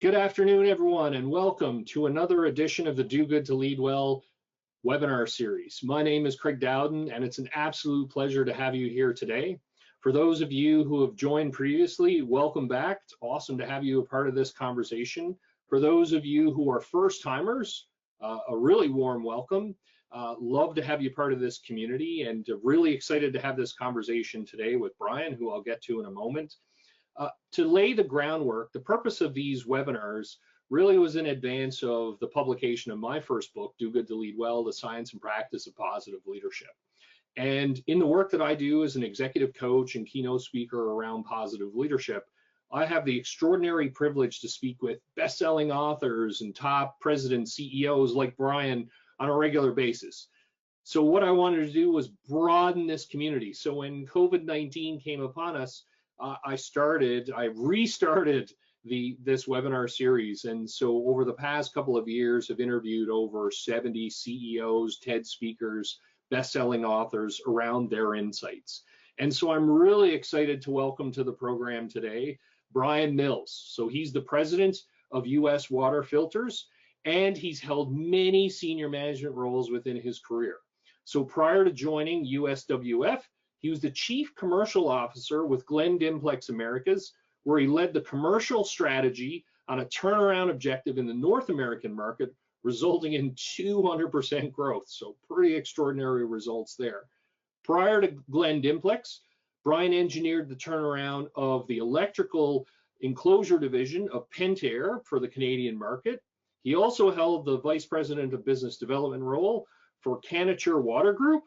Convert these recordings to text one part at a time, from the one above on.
Good afternoon, everyone, and welcome to another edition of the Do Good to Lead Well webinar series. My name is Craig Dowden, and it's an absolute pleasure to have you here today. For those of you who have joined previously, welcome back. It's awesome to have you a part of this conversation. For those of you who are first timers, a really warm welcome. Love to have you part of this community, and really excited to have this conversation today with Brian, who I'll get to in a moment. To lay the groundwork, the purpose of these webinars really was in advance of the publication of my first book, Do Good to Lead Well, The Science and Practice of Positive Leadership. And in the work that I do as an executive coach and keynote speaker around positive leadership, I have the extraordinary privilege to speak with best-selling authors and top presidents, CEOs like Brian on a regular basis. So what I wanted to do was broaden this community. So when COVID-19 came upon us, I restarted this webinar series, and so over the past couple of years have interviewed over 70 CEOs, TED speakers, best-selling authors around their insights. And so I'm really excited to welcome to the program today Brian Mills. So he's the president of US Water Filters, and he's held many senior management roles within his career. So prior to joining USWF, he was the Chief Commercial Officer with Glen Dimplex Americas, where he led the commercial strategy on a turnaround objective in the North American market, resulting in 200% growth. So pretty extraordinary results there. Prior to Glen Dimplex, Brian engineered the turnaround of the electrical enclosure division of Pentair for the Canadian market. He also held the Vice President of Business Development role for Canature Water Group,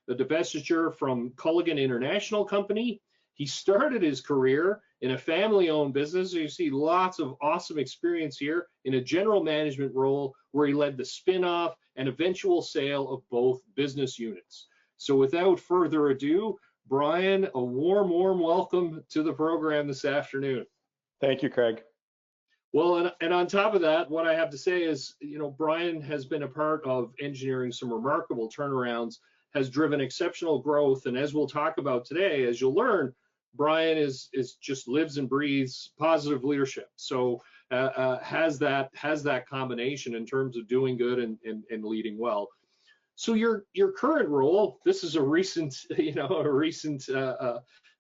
the divestiture from Culligan International Company. He started his career in a family-owned business. So you see lots of awesome experience here in a general management role where he led the spin-off and eventual sale of both business units. So without further ado, Brian, a warm welcome to the program this afternoon. Thank you, Craig. Well, and on top of that, what I have to say is, Brian has been a part of engineering some remarkable turnarounds, has driven exceptional growth, and as we'll talk about today, as you'll learn, Brian is just lives and breathes positive leadership. So has that combination in terms of doing good and leading well. So your current role, this is a recent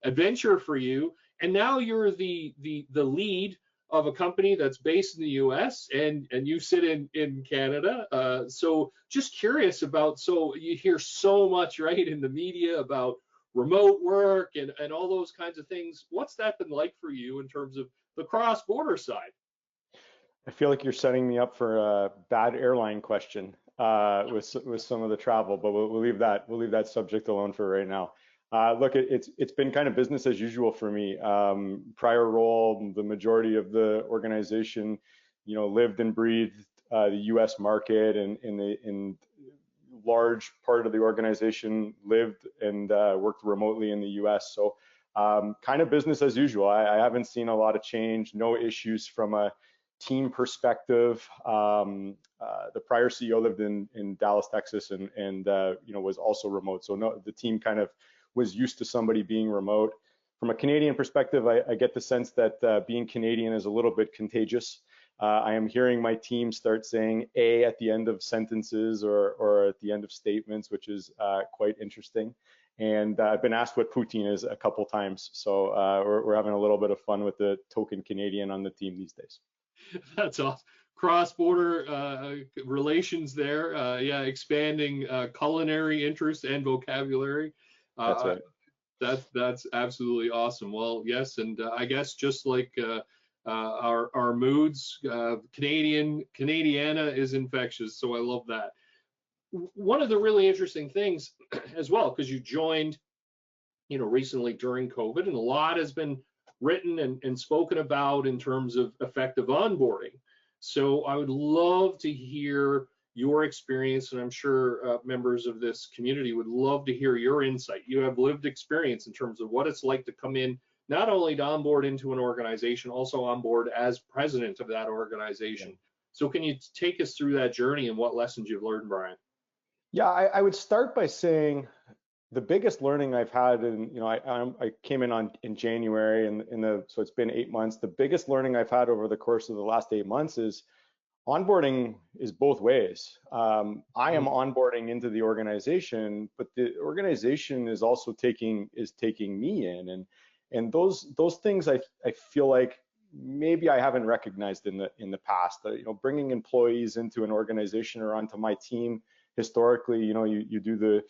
adventure for you, and now you're the lead of a company that's based in the US and you sit in Canada. So just curious about, so you hear so much, right, in the media about remote work and all those kinds of things. What's that been like for you in terms of the cross-border side? I feel like you're setting me up for a bad airline question with some of the travel, but we'll leave that subject alone for right now. Look, it's been kind of business as usual for me. Prior role, the majority of the organization, lived and breathed the U.S. market, and in large part of the organization lived and worked remotely in the U.S. So kind of business as usual. I haven't seen a lot of change, no issues from a team perspective. The prior CEO lived in Dallas, Texas, and was also remote. So no, the team kind of was used to somebody being remote. From a Canadian perspective, I get the sense that being Canadian is a little bit contagious. I am hearing my team start saying "a" at the end of sentences or at the end of statements, which is quite interesting. And I've been asked what poutine is a couple times. So we're having a little bit of fun with the token Canadian on the team these days. That's awesome. Cross-border relations there. Yeah, expanding culinary interest and vocabulary. That's right. That's absolutely awesome. Well, yes, and I guess just like our moods, Canadiana is infectious, so I love that. One of the really interesting things as well, because you joined, recently during COVID, and a lot has been written and spoken about in terms of effective onboarding. So I would love to hear your experience, and I'm sure members of this community would love to hear your insight. You have lived experience in terms of what it's like to come in, not only to onboard into an organization, also onboard as president of that organization. Yeah. So can you take us through that journey and what lessons you've learned, Brian? Yeah, I would start by saying the biggest learning I've had, and I came in January, and so it's been 8 months. The biggest learning I've had over the course of the last 8 months is onboarding is both ways. I am onboarding into the organization, but the organization is also taking me in, and those things I feel like maybe I haven't recognized in the past. Bringing employees into an organization or onto my team historically, you do the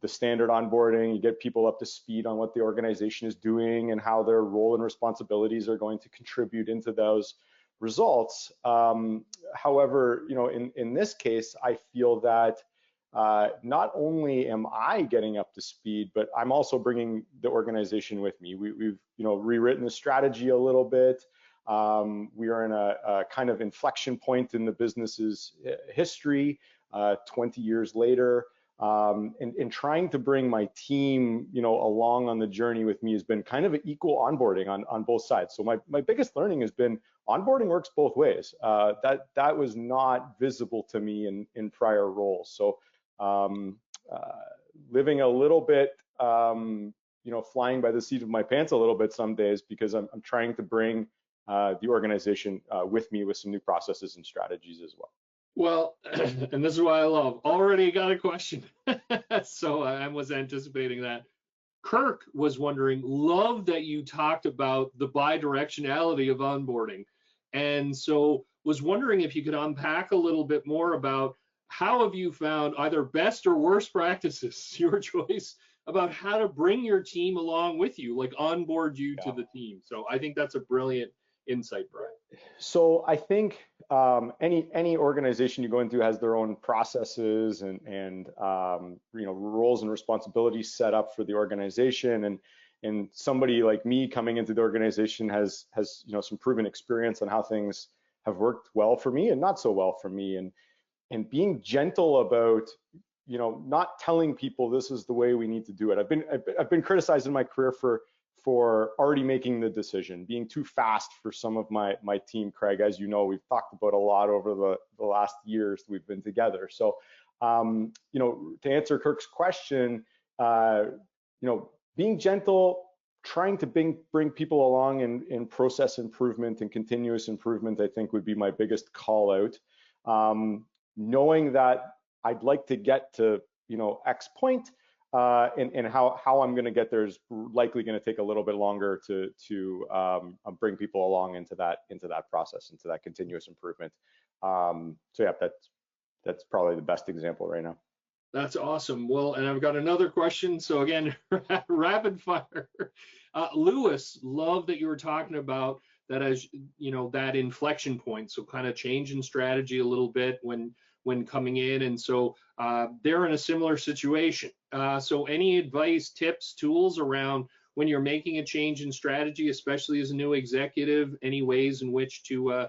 standard onboarding, you get people up to speed on what the organization is doing and how their role and responsibilities are going to contribute into those results. However, in this case, I feel that not only am I getting up to speed, but I'm also bringing the organization with me. We've rewritten the strategy a little bit. We are in a kind of inflection point in the business's history, 20 years later. And trying to bring my team, along on the journey with me has been kind of an equal onboarding on both sides. So my biggest learning has been onboarding works both ways. That was not visible to me in prior roles. So living a little bit, flying by the seat of my pants a little bit some days, because I'm trying to bring the organization with me with some new processes and strategies as well. Well, and this is why I love, already got a question. So I was anticipating that. Kirk was wondering, love that you talked about the bidirectionality of onboarding. And so was wondering if you could unpack a little bit more about how have you found either best or worst practices, your choice, about how to bring your team along with you, like onboard you to the team. So I think that's a brilliant insight, Brian. So I think any organization you go into has their own processes and roles and responsibilities set up for the organization, and somebody like me coming into the organization has some proven experience on how things have worked well for me and not so well for me, and being gentle about not telling people this is the way we need to do it. I've been criticized in my career for already making the decision, being too fast for some of my team, Craig. As you know, we've talked about a lot over the last years we've been together. So, to answer Kirk's question, being gentle, trying to bring people along in process improvement and continuous improvement, I think would be my biggest call out. Knowing that I'd like to get to, X point, and how I'm going to get there is likely going to take a little bit longer to bring people along into that process, into that continuous improvement. So yeah, that's probably the best example right now. That's awesome. Well, and I've got another question. So again, rapid fire. Lewis, love that you were talking about that as that inflection point. So kind of change in strategy a little bit when coming in, and so they're in a similar situation. So any advice, tips, tools around when you're making a change in strategy, especially as a new executive, any ways in which to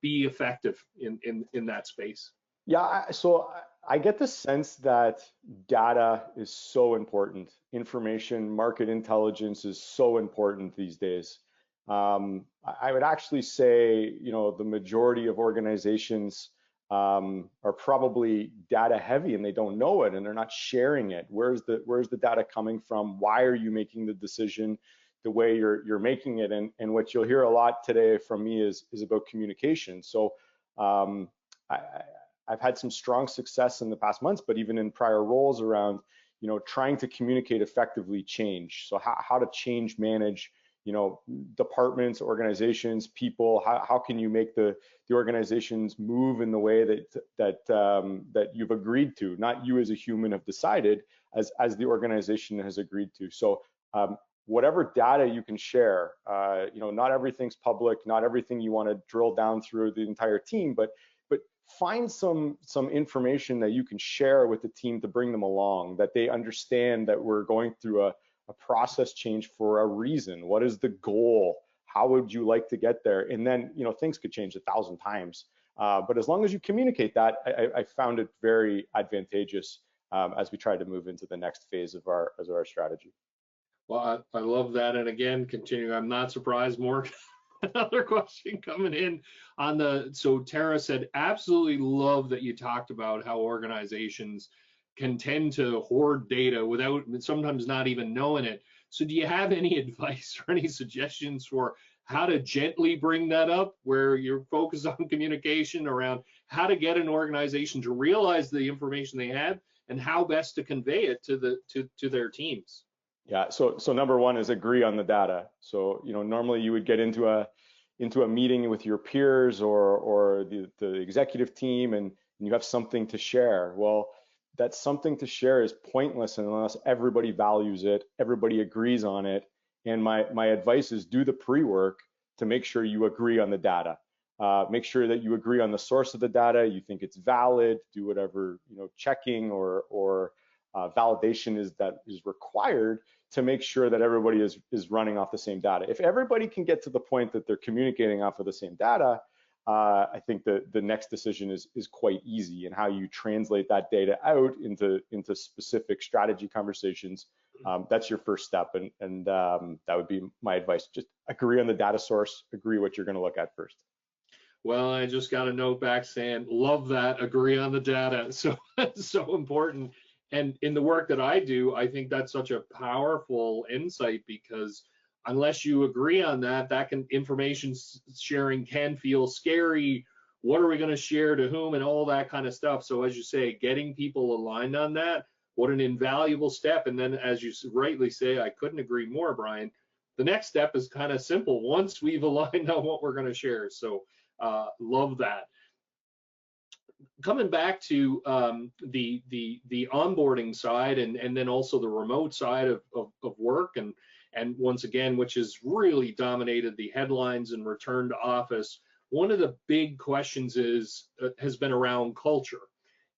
be effective in that space? Yeah, so I get the sense that data is so important. Information, market intelligence is so important these days. I would actually say, the majority of organizations are probably data heavy and they don't know it and they're not sharing it. Where's the data coming from? Why are you making the decision the way you're making it? And what you'll hear a lot today from me is about communication. So I've had some strong success in the past months, but even in prior roles around, trying to communicate effectively change. So how to change manage, departments, organizations, people. How can you make the organizations move in the way that you've agreed to, not you as a human have decided, as the organization has agreed to. So whatever data you can share, not everything's public, not everything you want to drill down through the entire team, but find some information that you can share with the team to bring them along, that they understand that we're going through a process change for a reason. What is the goal? How would you like to get there? And then, things could change 1,000 times. But as long as you communicate that, I found it very advantageous as we try to move into the next phase of our strategy. Well, I love that. And again, continuing, I'm not surprised, Morgan. Another question coming in so Tara said, absolutely love that you talked about how organizations can tend to hoard data without sometimes not even knowing it. So do you have any advice or any suggestions for how to gently bring that up, where you're focused on communication around how to get an organization to realize the information they have and how best to convey it to their teams? Yeah, so number one is agree on the data. So, normally you would get into a meeting with your peers or the executive team, and you have something to share. Well, that something to share is pointless unless everybody values it, everybody agrees on it. And my advice is do the pre-work to make sure you agree on the data. Make sure that you agree on the source of the data, you think it's valid, do whatever checking or validation is required to make sure that everybody is running off the same data. If everybody can get to the point that they're communicating off of the same data, I think the next decision is quite easy, and how you translate that data out into specific strategy conversations. That's your first step, and that would be my advice. Just agree on the data source, agree what you're going to look at first. Well, I just got a note back saying, love that, agree on the data. So that's so important. And in the work that I do, I think that's such a powerful insight, because unless you agree on that, information sharing can feel scary. What are we going to share to whom, and all that kind of stuff. So as you say, getting people aligned on that, what an invaluable step. And then, as you rightly say, I couldn't agree more, Brian, the next step is kind of simple once we've aligned on what we're going to share. So love that. Coming back to the onboarding side, and then also the remote side of work, and once again, which has really dominated the headlines and return to office, one of the big questions has been around culture,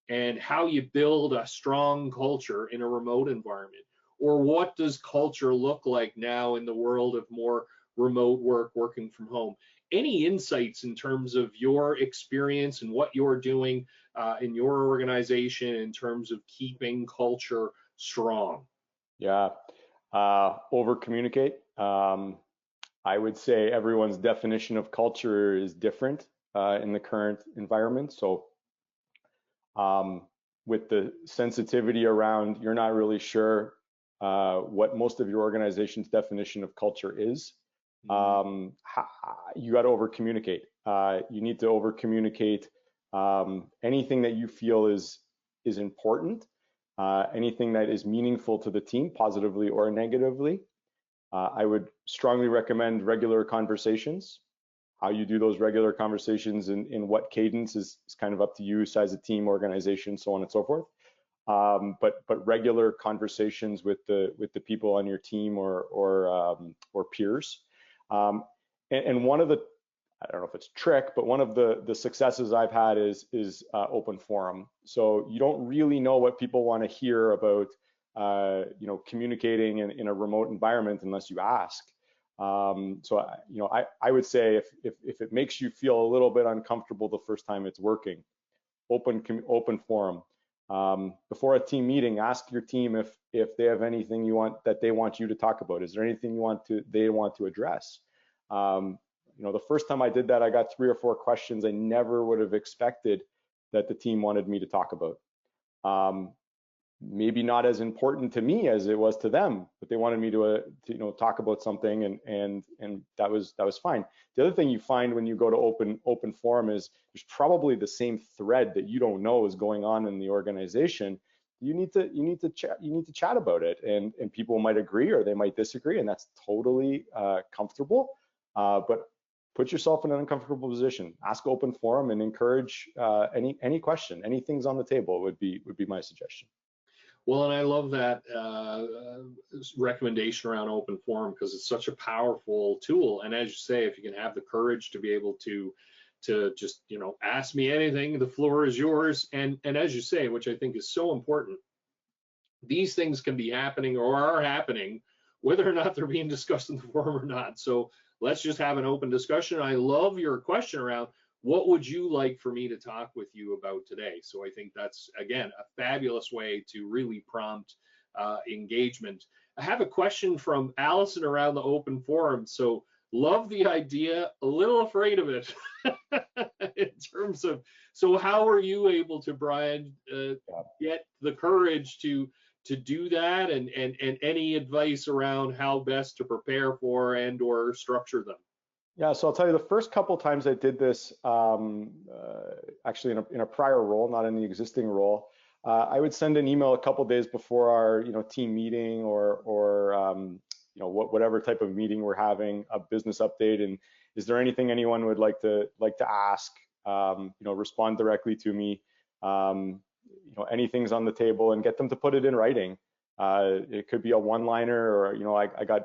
and how you build a strong culture in a remote environment, or what does culture look like now in the world of more remote work, working from home. Any insights in terms of your experience and what you're doing in your organization in terms of keeping culture strong? Yeah, over communicate. I would say everyone's definition of culture is different in the current environment. So with the sensitivity around, you're not really sure what most of your organization's definition of culture is. You got to over communicate. You need to over communicate anything that you feel is important, anything that is meaningful to the team, positively or negatively. I would strongly recommend regular conversations. How you do those regular conversations in what cadence is kind of up to you, size of team, organization, so on and so forth. But regular conversations with the people on your team or peers. And one of the, I don't know if it's a trick, but one of the successes I've had is open forum. So you don't really know what people want to hear about communicating in a remote environment unless you ask. So I would say if it makes you feel a little bit uncomfortable the first time it's working, open forum. Before a team meeting, ask your team if they have anything they want you to talk about. Is there anything they want to address? The first time I did that, I got 3 or 4 questions I never would have expected that the team wanted me to talk about. Maybe not as important to me as it was to them, but they wanted me to talk about something, and that was fine. The other thing you find when you go to open forum is there's probably the same thread that you don't know is going on in the organization. You need to chat about it, and people might agree or they might disagree, and that's totally comfortable. But put yourself in an uncomfortable position. Ask open forum and encourage any question, anything's on the table would be my suggestion. Well, and I love that recommendation around open forum, because it's such a powerful tool. And as you say, if you can have the courage to be able to just ask me anything, the floor is yours. And as you say, which I think is so important, these things can be happening or are happening whether or not they're being discussed in the forum or not. So let's just have an open discussion. I love your question around, what would you like for me to talk with you about today? So I think that's, again, a fabulous way to really prompt engagement. I have a question from Allison around the open forum. So Love the idea, a little afraid of it in terms of, so how are you able to, Brian, get the courage to do that, and any advice around how best to prepare for and or structure them? Yeah, so I'll tell you, the first couple times I did this, actually in a prior role, not in the existing role, I would send an email a couple days before our, team meeting, or whatever type of meeting we're having, a business update, and is there anything anyone would like to ask? Respond directly to me. Anything's on the table, and get them to put it in writing. It could be a one-liner, or I got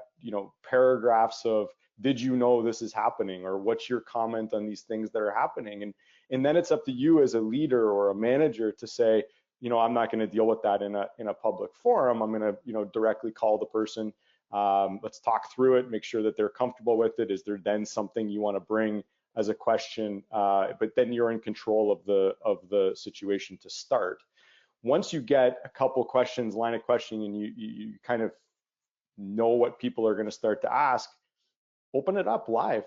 paragraphs of, did you know this is happening, or what's your comment on these things that are happening? And then it's up to you as a leader or a manager to say, I'm not going to deal with that in a public forum. I'm going to directly call the person. Let's talk through it, make sure that they're comfortable with it. Is there then something you want to bring as a question? But then you're in control of the situation to start. Once you get a couple questions, line of questioning, and you kind of know what people are going to start to ask, open it up live.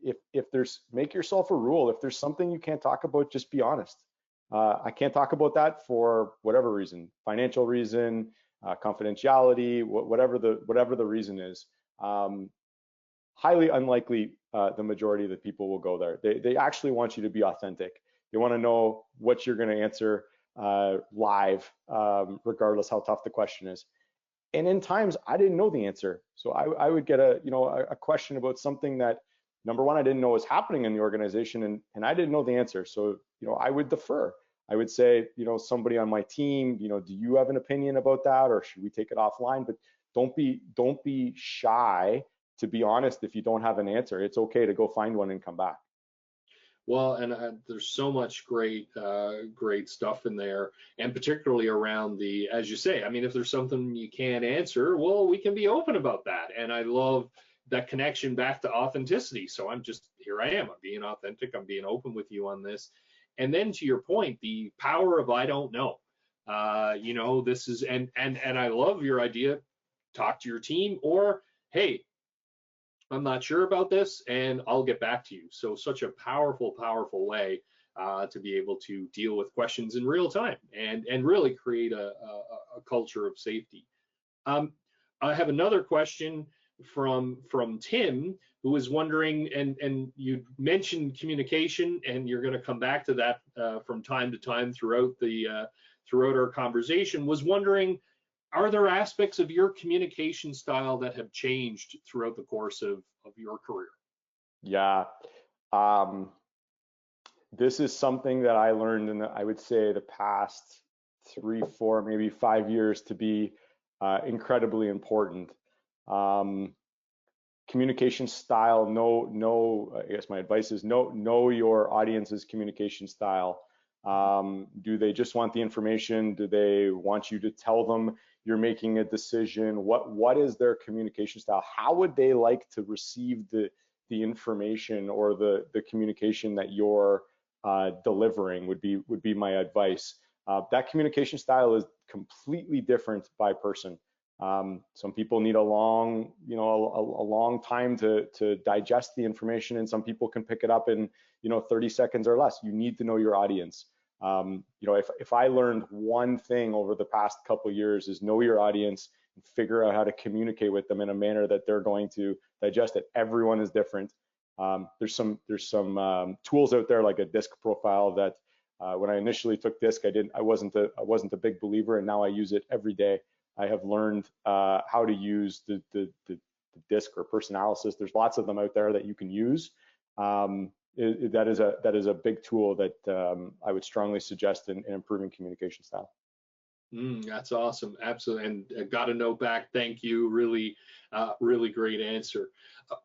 If there's, make yourself a rule. If there's something you can't talk about, just be honest. I can't talk about that for whatever reason, financial reason, confidentiality, whatever the reason is. Highly unlikely the majority of the people will go there. They actually want you to be authentic. They want to know what you're going to answer live, regardless how tough the question is. And in times I didn't know the answer, so I would get a question about something that, number one, I didn't know was happening in the organization, and I didn't know the answer. So I would defer. I would say, somebody on my team, do you have an opinion about that, or should we take it offline? But don't be shy to be honest. If you don't have an answer, it's okay to go find one and come back. Well, and there's so much great stuff in there, and particularly around the, as you say, I mean, if there's something you can't answer, well, we can be open about that. And I love that connection back to authenticity. So here I am, I'm being authentic, I'm being open with you on this. And then to your point, the power of I don't know. This is, and I love your idea. Talk to your team, or hey, I'm not sure about this, and I'll get back to you. So such a powerful, powerful way to be able to deal with questions in real time, and really create a culture of safety. I have another question from Tim, who is wondering, and you mentioned communication, and you're going to come back to that from time to time throughout our conversation. Was wondering, are there aspects of your communication style that have changed throughout the course of your career? Yeah. This is something that I learned in I would say the past 3, 4, maybe 5 years to be incredibly important. Communication style, I guess my advice is know your audience's communication style. Do they just want the information? Do they want you to tell them you're making a decision? What is their communication style? How would they like to receive the information, or the communication that you're delivering would be my advice. That communication style is completely different by person. Some people need a long time to digest the information, and some people can pick it up in 30 seconds or less. You need to know your audience. If I learned one thing over the past couple of years, is know your audience and figure out how to communicate with them in a manner that they're going to digest it. Everyone is different. There's some tools out there like a DISC profile that when I initially took DISC, I wasn't a big believer, and now I use it every day. I have learned how to use the DISC or Personalysis. There's lots of them out there that you can use. That is a big tool that I would strongly suggest in improving communication style. That's awesome. Absolutely. And got a note back. Thank you. Really, really great answer.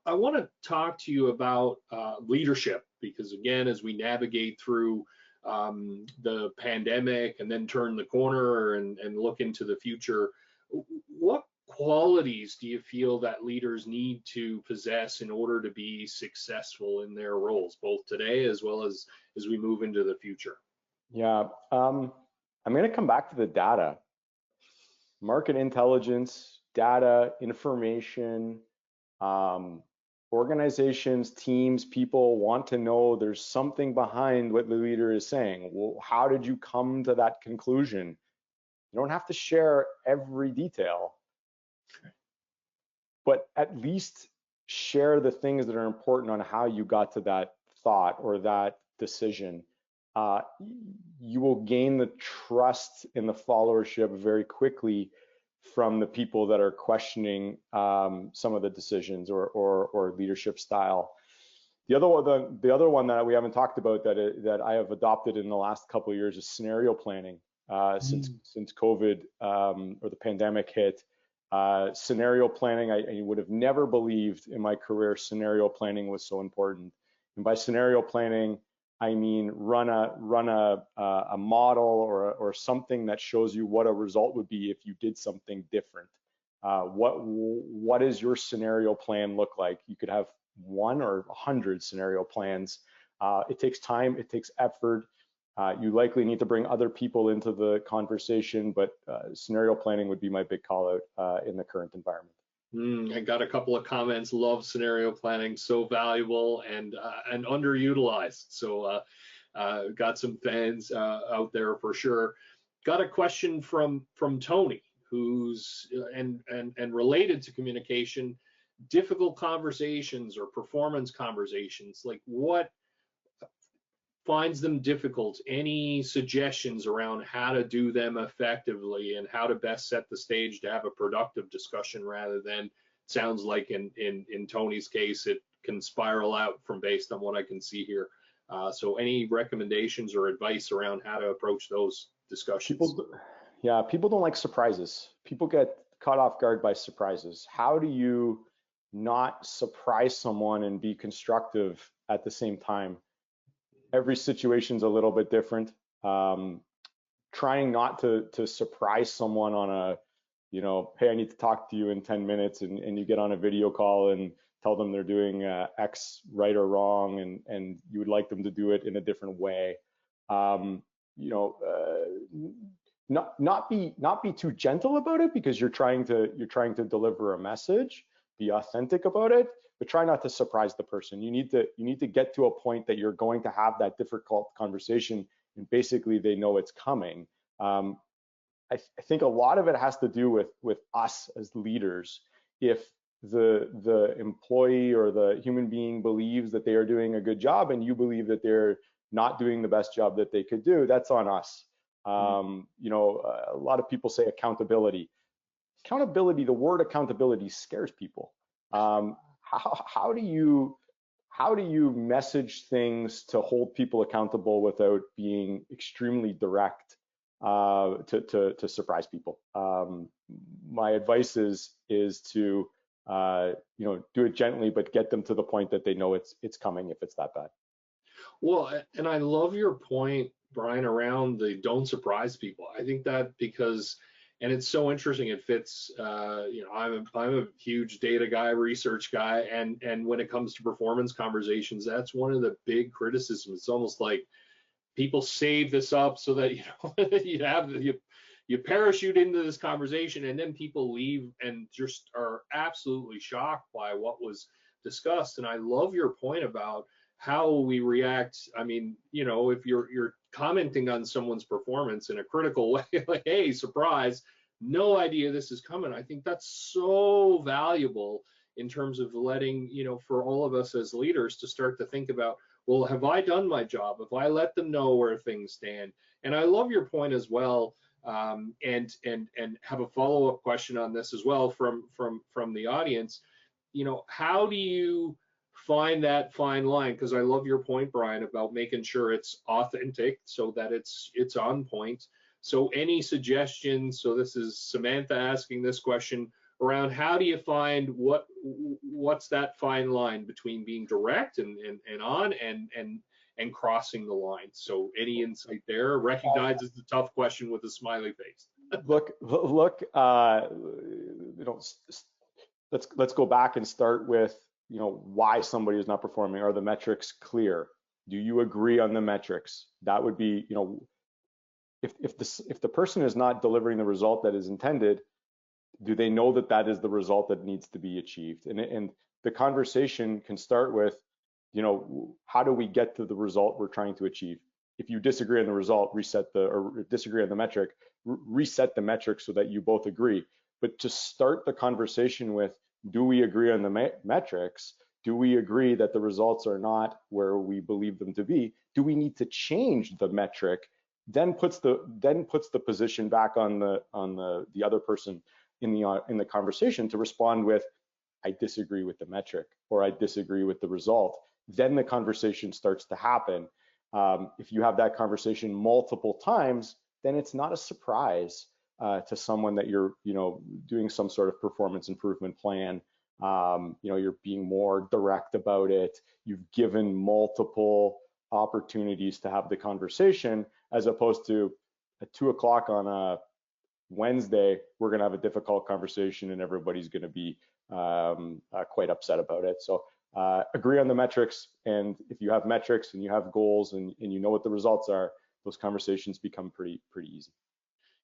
I want to talk to you about leadership, because again, as we navigate through the pandemic and then turn the corner and look into the future, what qualities do you feel that leaders need to possess in order to be successful in their roles, both today as well as we move into the future? Yeah, I'm going to come back to the data. Market intelligence, data, information, Organizations, teams, people want to know there's something behind what the leader is saying. Well, how did you come to that conclusion? You don't have to share every detail, but at least share the things that are important on how you got to that thought or that decision. You will gain the trust in the followership very quickly from the people that are questioning some of the decisions or leadership style. The other one that we haven't talked about that I have adopted in the last couple of years is scenario planning. Since COVID or the pandemic hit, scenario planning, I would have never believed in my career scenario planning was so important. And by scenario planning, I mean run a model or something that shows you what a result would be if you did something different. What does your scenario plan look like? You could have 1 or 100 scenario plans. It takes time, it takes effort. You likely need to bring other people into the conversation, but scenario planning would be my big call out in the current environment. I got a couple of comments. Love scenario planning, so valuable and underutilized. So got some fans out there for sure. Got a question from Tony, who's and related to communication, difficult conversations or performance conversations. Like, what finds them difficult? Any suggestions around how to do them effectively and how to best set the stage to have a productive discussion rather than, sounds like in Tony's case, it can spiral out from based on what I can see here. So any recommendations or advice around how to approach those discussions? People don't like surprises. People get caught off guard by surprises. How do you not surprise someone and be constructive at the same time? Every situation's a little bit different. Trying not to surprise someone on a, hey, I need to talk to you in 10 minutes, and you get on a video call and tell them they're doing X right or wrong, and you would like them to do it in a different way. Not be too gentle about it, because you're trying to deliver a message. Be authentic about it, but try not to surprise the person. You need to get to a point that you're going to have that difficult conversation, and basically they know it's coming. I think a lot of it has to do with us as leaders. If the employee or the human being believes that they are doing a good job and you believe that they're not doing the best job that they could do, that's on us. A lot of people say accountability. The word accountability scares people. How do you message things to hold people accountable without being extremely direct to surprise people? My advice is to do it gently, but get them to the point that they know it's coming if it's that bad. Well, and I love your point, Brian, around the don't surprise people. I think that and it's so interesting. It fits. I'm a huge data guy, research guy, and when it comes to performance conversations, that's one of the big criticisms. It's almost like people save this up so that you parachute into this conversation, and then people leave and just are absolutely shocked by what was discussed. And I love your point about how we react. I mean, if you're commenting on someone's performance in a critical way, like, hey, surprise, no idea this is coming. I think that's so valuable in terms of letting, for all of us as leaders to start to think about, well, have I done my job? Have I let them know where things stand? And I love your point as well. And have a follow-up question on this as well from the audience. How do you find that fine line? Because I love your point, Brian, about making sure it's authentic so that it's on point. So any suggestions? So this is Samantha asking this question around how do you find what's that fine line between being direct and on and crossing the line? So any insight there? Recognize it's a tough question with a smiley face. Look. Let's go back and start with why somebody is not performing. Are the metrics clear? Do you agree on the metrics? That would be if the person is not delivering the result that is intended, do they know that is the result that needs to be achieved? And the conversation can start with, how do we get to the result we're trying to achieve? If you disagree on the result, or disagree on the metric, reset the metric so that you both agree. But to start the conversation with, do we agree on the metrics? Do we agree that the results are not where we believe them to be? Do we need to change the metric? Then puts the position back on the other person in the conversation to respond with, I disagree with the metric, or I disagree with the result. Then the conversation starts to happen. If you have that conversation multiple times, then it's not a surprise to someone that you're, doing some sort of performance improvement plan. You're being more direct about it. You've given multiple opportunities to have the conversation, as opposed to at 2 o'clock on a Wednesday, we're going to have a difficult conversation and everybody's going to be quite upset about it. So agree on the metrics, and if you have metrics and you have goals and you know what the results are, those conversations become pretty easy.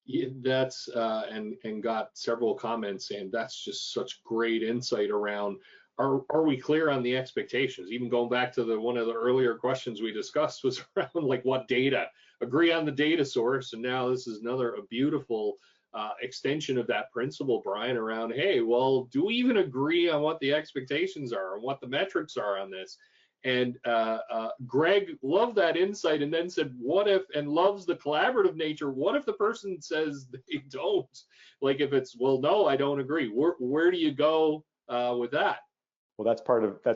Yeah, that's and got several comments saying that's just such great insight around. Are we clear on the expectations? Even going back to one of the earlier questions we discussed was around like what data. Agree on the data source, and now this is a beautiful extension of that principle, Brian, around, hey, well, do we even agree on what the expectations are and what the metrics are on this? And Greg loved that insight and then said, what if, and loves the collaborative nature, what if the person says they don't? Like if it's, well, no, I don't agree. Where do you go with that? Well, that's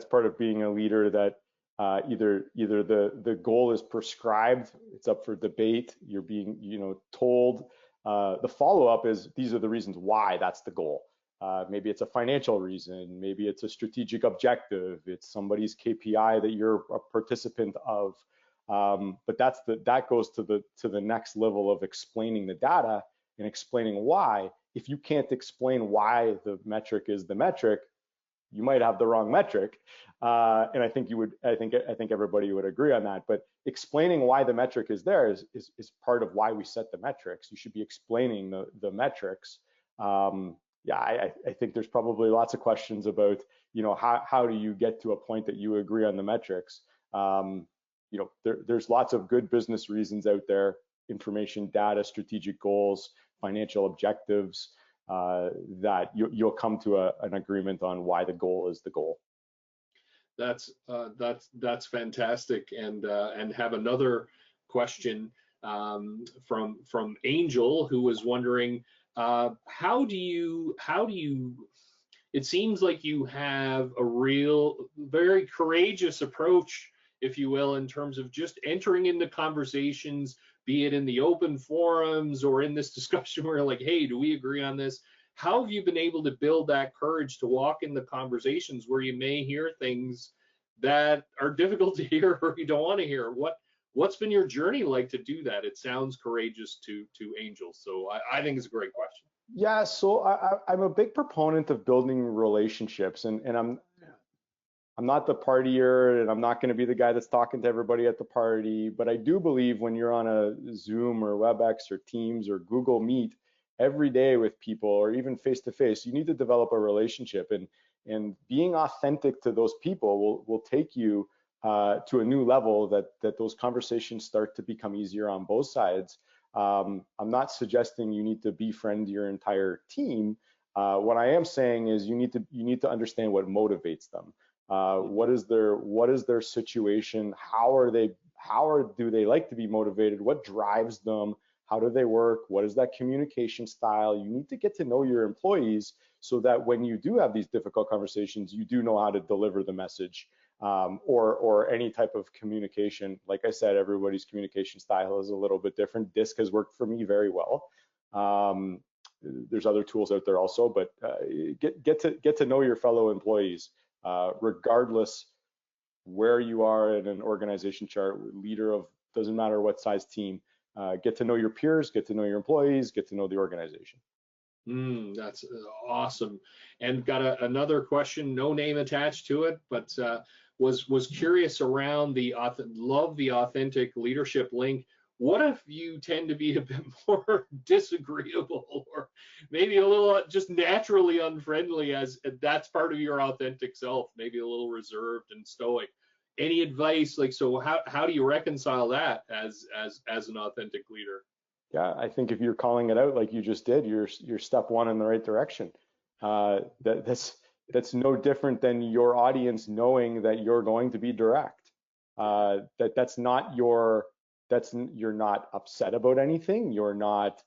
part of being a leader, that either the goal is prescribed, it's up for debate, you're being told. The follow-up is, these are the reasons why that's the goal. Maybe it's a financial reason, maybe it's a strategic objective, it's somebody's KPI that you're a participant of. But that goes to the next level of explaining the data and explaining why. If you can't explain why the metric is the metric, you might have the wrong metric, and I think everybody would agree on that. But explaining why the metric is there is part of why we set the metrics. You should be explaining the metrics. I think there's probably lots of questions about, how do you get to a point that you agree on the metrics? There's lots of good business reasons out there: information, data, strategic goals, financial objectives. That you'll come to an agreement on why the goal is the goal. That's fantastic. And have another question from Angel, who was wondering, how do you? It seems like you have a very courageous approach, if you will, in terms of just entering into conversations, be it in the open forums or in this discussion where like, hey, do we agree on this? How have you been able to build that courage to walk in the conversations where you may hear things that are difficult to hear or you don't want to hear? What's been your journey like to do that? It sounds courageous to Angel. So I think it's a great question. Yeah, so I'm a big proponent of building relationships, and I'm not the partier, and I'm not going to be the guy that's talking to everybody at the party, but I do believe when you're on a Zoom or WebEx or Teams or Google Meet every day with people, or even face to face, you need to develop a relationship, and being authentic to those people will take you to a new level that those conversations start to become easier on both sides. I'm not suggesting you need to befriend your entire team. What I am saying is you need to understand what motivates them. What is their situation? How do they like to be motivated? What drives them? How do they work? What is that communication style? You need to get to know your employees so that when you do have these difficult conversations, you do know how to deliver the message, or any type of communication. Like I said, everybody's communication style is a little bit different. DISC has worked for me very well. There's other tools out there also, but get to know your fellow employees. Regardless where you are in an organization chart, leader of, doesn't matter what size team, get to know your peers, get to know your employees, get to know the organization. That's awesome. And got another question, no name attached to it, but was curious around love the authentic leadership link. what if you tend to be a bit more disagreeable, or maybe a little just naturally unfriendly, as that's part of your authentic self, maybe a little reserved and stoic? Any advice? Like, so how do you reconcile that as an authentic leader? Yeah, I think if you're calling it out like you just did, you're step one in the right direction. That's no different than your audience knowing that you're going to be direct. You're not upset about anything. You're not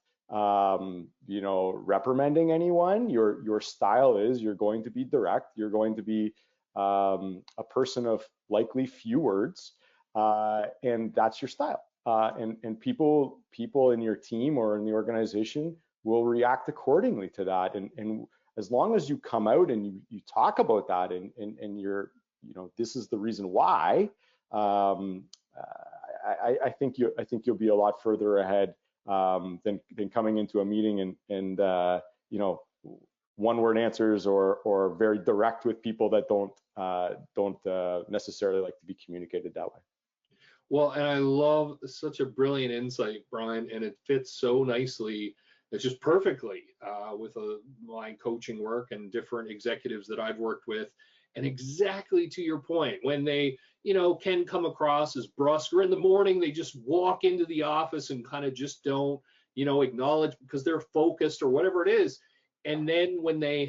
reprimanding anyone. Your style is you're going to be direct. You're going to be a person of likely few words, and that's your style. And people in your team or in the organization will react accordingly to that. And as long as you come out and you talk about that and you're, this is the reason why, I think you'll be a lot further ahead than coming into a meeting and one-word answers or very direct with people that don't necessarily like to be communicated that way. Well, and I love such a brilliant insight, Brian, and it fits so nicely, it's just perfectly with my coaching work and different executives that I've worked with. And exactly to your point, when they, can come across as brusque, or in the morning, they just walk into the office and kind of just don't, acknowledge because they're focused or whatever it is. And then when they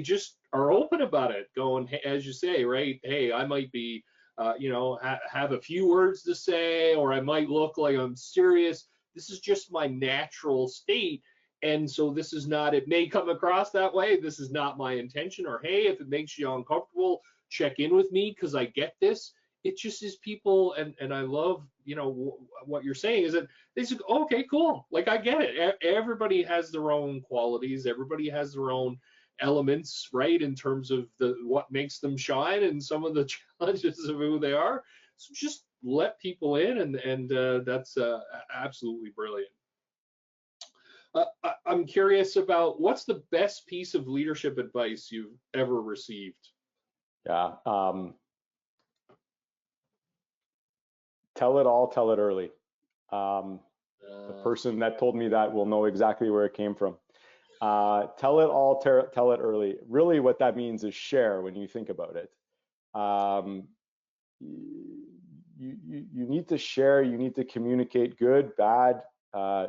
just are open about it, going, as you say, right, hey, I might be have a few words to say, or I might look like I'm serious. This is just my natural state. And so this is not, it may come across that way. This is not my intention. Or, hey, if it makes you uncomfortable, check in with me because I get this. It just is people. And I love, what you're saying is that they say, okay, cool. Like, I get it. Everybody has their own qualities. Everybody has their own elements, right, in terms of what makes them shine and some of the challenges of who they are. So just let people in, and that's absolutely brilliant. I'm curious about what's the best piece of leadership advice you've ever received? Yeah, tell it all, tell it early. The person that told me that will know exactly where it came from. Tell it all, tell it early. Really what that means is share when you think about it. You need to share, you need to communicate good, bad,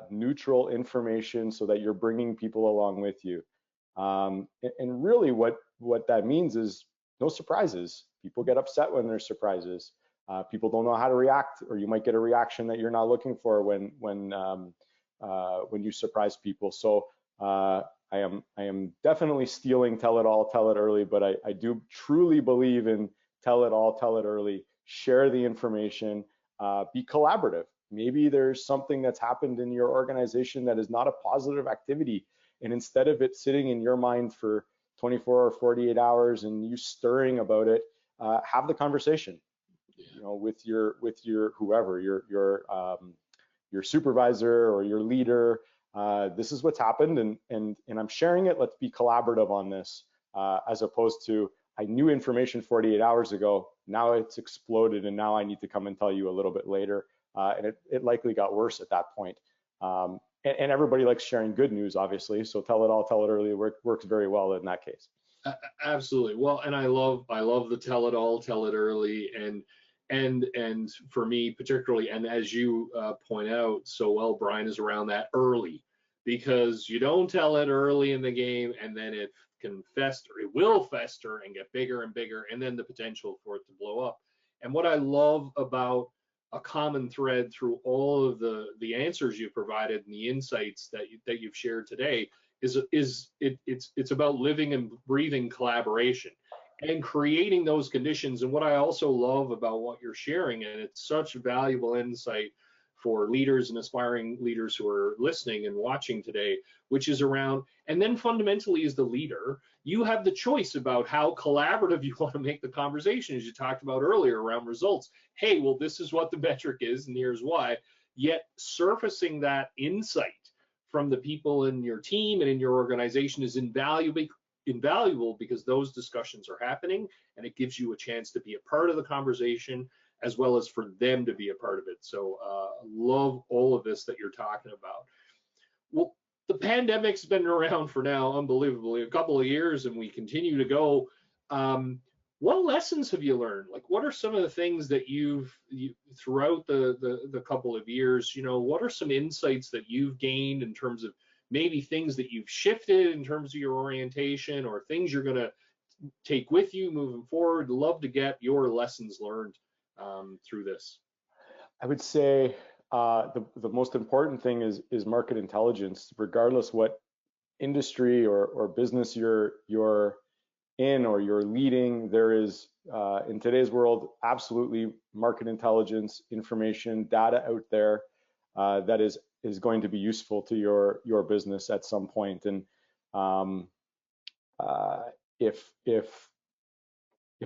neutral information so that you're bringing people along with you. And really what that means is no surprises. People get upset when there's surprises. People don't know how to react, or you might get a reaction that you're not looking for when you surprise people. So I am definitely stealing tell it all, tell it early, but I do truly believe in tell it all, tell it early. Share the information, be collaborative. Maybe there's something that's happened in your organization that is not a positive activity, and instead of it sitting in your mind for 24 or 48 hours and you stirring about it, have the conversation, with your whoever, your supervisor or your leader. This is what's happened, and I'm sharing it. Let's be collaborative on this, as opposed to I knew information 48 hours ago. Now it's exploded, and now I need to come and tell you a little bit later. And it likely got worse at that point. And everybody likes sharing good news, obviously. So tell it all, tell it early works very well in that case. Absolutely. Well, and I love the tell it all, tell it early, and for me particularly, and as you point out so well, Brian, is around that early, because you don't tell it early in the game, and then it can fester. It will fester and get bigger and bigger, and then the potential for it to blow up. And what I love about a common thread through all of the answers you've provided and the insights that you've shared today is it's about living and breathing collaboration and creating those conditions. And what I also love about what you're sharing, and it's such valuable insight for leaders and aspiring leaders who are listening and watching today, which is around, and then fundamentally as the leader, you have the choice about how collaborative you want to make the conversation, as you talked about earlier around results. Hey, well, this is what the metric is, and here's why. Yet surfacing that insight from the people in your team and in your organization is invaluable because those discussions are happening, and it gives you a chance to be a part of the conversation as well as for them to be a part of it. So love all of this that you're talking about. Well, the pandemic's been around for now, unbelievably, a couple of years, and we continue to go. What lessons have you learned? Like, what are some of the things that you throughout the couple of years, what are some insights that you've gained in terms of maybe things that you've shifted in terms of your orientation, or things you're going to take with you moving forward? Love to get your lessons learned through this. I would say the most important thing is market intelligence, regardless what industry or business you're in or you're leading. There is in today's world absolutely market intelligence, information, data out there that is going to be useful to your business at some point. And if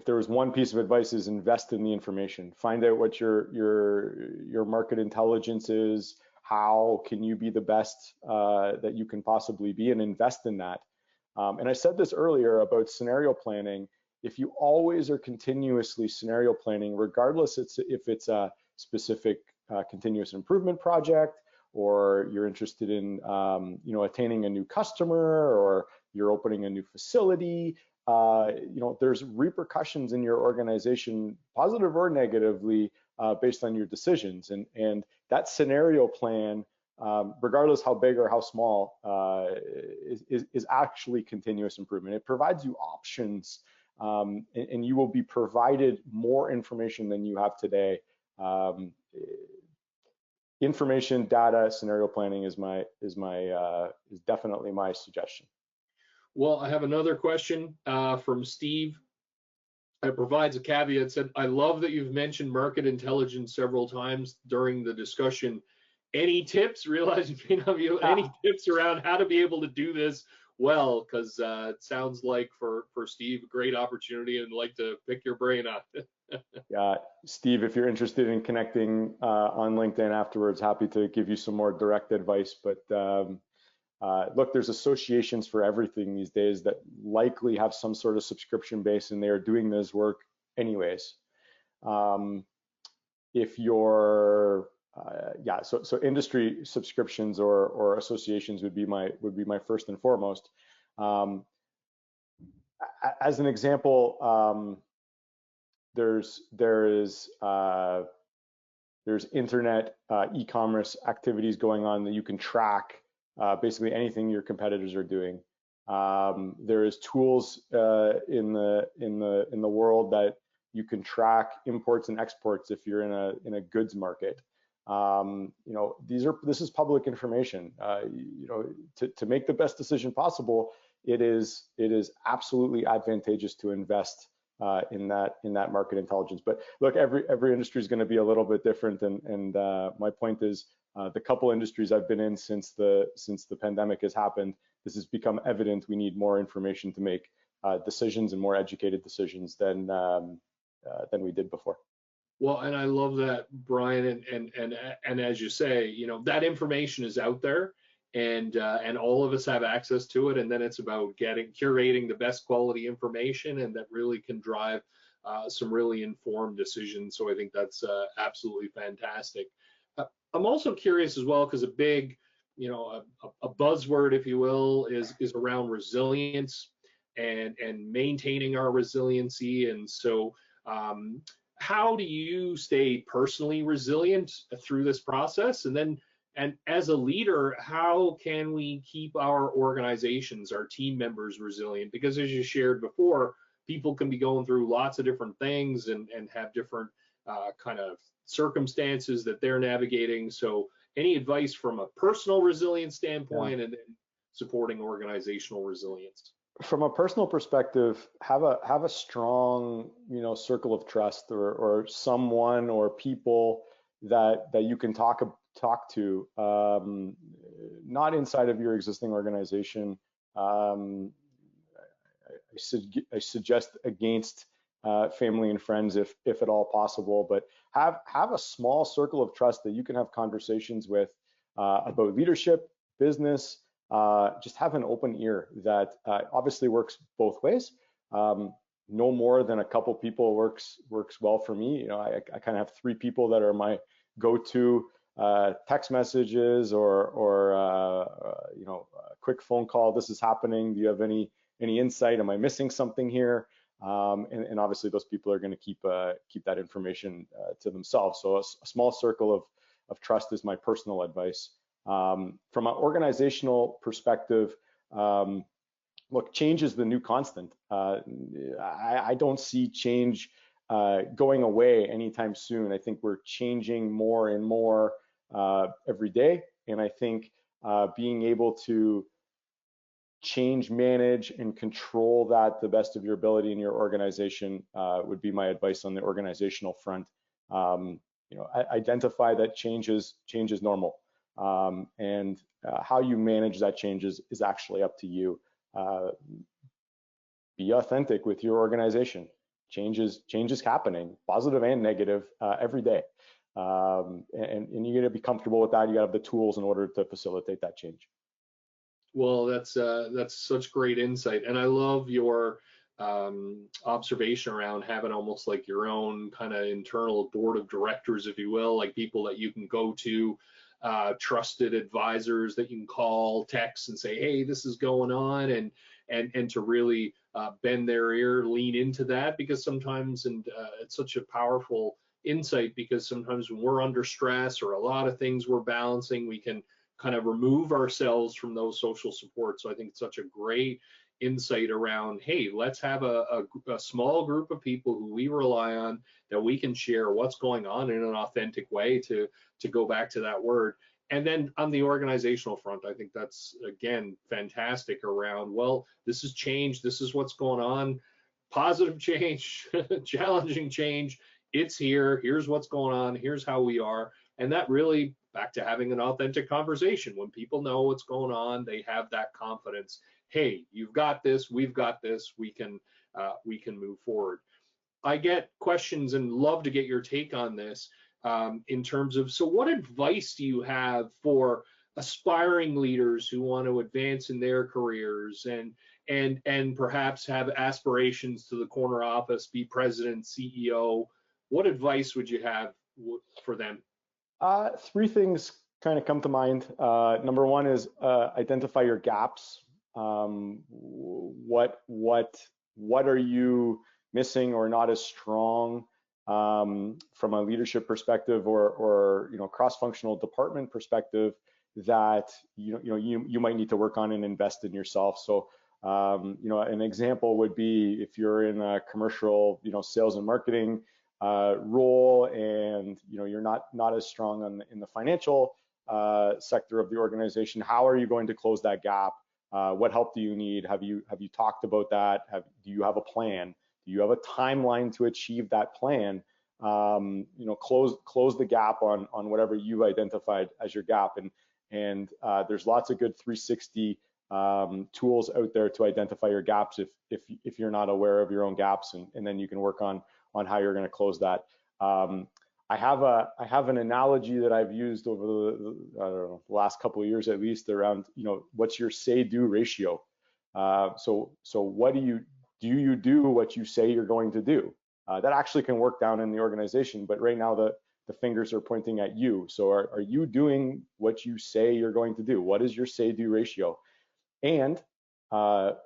there was one piece of advice, is invest in the information. Find out what your market intelligence is. How can you be the best that you can possibly be, and invest in that. And I said this earlier about scenario planning. If you always are continuously scenario planning, regardless if it's a specific continuous improvement project, or you're interested in attaining a new customer, or you're opening a new facility, there's repercussions in your organization, positive or negatively, based on your decisions. And that scenario plan, regardless how big or how small, is actually continuous improvement. It provides you options, and you will be provided more information than you have today. Information, data, scenario planning is definitely my suggestion. Well, I have another question from Steve. It provides a caveat. Said, I love that you've mentioned market intelligence several times during the discussion. Any tips, realizing any tips around how to be able to do this well? Because it sounds like for Steve, a great opportunity, and I'd like to pick your brain on it. Yeah, Steve, if you're interested in connecting on LinkedIn afterwards, happy to give you some more direct advice. But look, there's associations for everything these days that likely have some sort of subscription base, and they are doing this work anyways. If you're so industry subscriptions or associations would be my first and foremost. As an example, there's internet e-commerce activities going on that you can track basically anything your competitors are doing. There is tools in the world that you can track imports and exports if you're in a goods market. This is public information. To make the best decision possible, it is absolutely advantageous to invest in that market intelligence. But look, every industry is going to be a little bit different, and my point is, the couple industries I've been in since the pandemic has happened, this has become evident. We need more information to make decisions, and more educated decisions than we did before. Well, and I love that, Brian, and as you say, that information is out there, and all of us have access to it, and then it's about curating the best quality information, and that really can drive some really informed decisions. So I think that's absolutely fantastic. I'm also curious as well, because a big, a buzzword, if you will, is around resilience and maintaining our resiliency. And so how do you stay personally resilient through this process? And as a leader, how can we keep our organizations, our team members resilient? Because as you shared before, people can be going through lots of different things and have different kind of circumstances that they're navigating. So any advice from a personal resilience standpoint, and then supporting organizational resilience? From a personal perspective, have a strong, circle of trust, or someone or people that you can talk to, not inside of your existing organization. I suggest against family and friends if at all possible, but have a small circle of trust that you can have conversations with about leadership, business. Just have an open ear that obviously works both ways. no more than a couple people works well for me. You know, I kind of have 3 people that are my go-to text messages or you know, a quick phone call. This is happening. Do you have any insight? Am I missing something here? And obviously those people are going to keep that information to themselves. So a small circle of trust is my personal advice. From an organizational perspective, look, change is the new constant. I don't see change going away anytime soon. I think we're changing more and more every day, and I think being able to change, manage, and control that to the best of your ability in your organization would be my advice on the organizational front. You know, identify that change is normal, and how you manage that change is actually up to you. Be authentic with your organization. Change is happening, positive and negative, every day, and you got to be comfortable with that. You got to have the tools in order to facilitate that change. Well, that's such great insight, and I love your observation around having almost like your own kind of internal board of directors, if you will, like people that you can go to, trusted advisors that you can call, text, and say, hey, this is going on, and to really bend their ear, lean into that, because sometimes, and it's such a powerful insight, because sometimes when we're under stress or a lot of things we're balancing, we can kind of remove ourselves from those social supports. So I think it's such a great insight around, hey, let's have a small group of people who we rely on, that we can share what's going on in an authentic way, to go back to that word. And then on the organizational front, I think that's, again, fantastic around, well, this is change, this is what's going on, positive change, challenging change, it's here, here's what's going on, here's how we are. And that really, back to having an authentic conversation. When people know what's going on, they have that confidence. Hey, you've got this, we've got this, we can move forward. I get questions and love to get your take on this, in terms of, so what advice do you have for aspiring leaders who want to advance in their careers and perhaps have aspirations to the corner office, be president, CEO? What advice would you have for them? 3 things kind of come to mind. Number 1 is identify your gaps. What are you missing or not as strong from a leadership perspective or you know, cross-functional department perspective that you might need to work on and invest in yourself. So you know, an example would be if you're in a commercial, you know, sales and marketing role, and you know, you're not as strong in the financial sector of the organization. How are you going to close that gap? What help do you need? Have you talked about that? Do you have a plan? Do you have a timeline to achieve that plan? You know, close the gap on whatever you've identified as your gap. And there's lots of good 360 tools out there to identify your gaps if you're not aware of your own gaps, and then you can work on how you're going to close that. I have an analogy that I've used over the I don't know, the last couple of years at least, around, you know, what's your say-do ratio? So what do you do what you say you're going to do? That actually can work down in the organization, but right now the fingers are pointing at you. So are you doing what you say you're going to do? What is your say-do ratio? And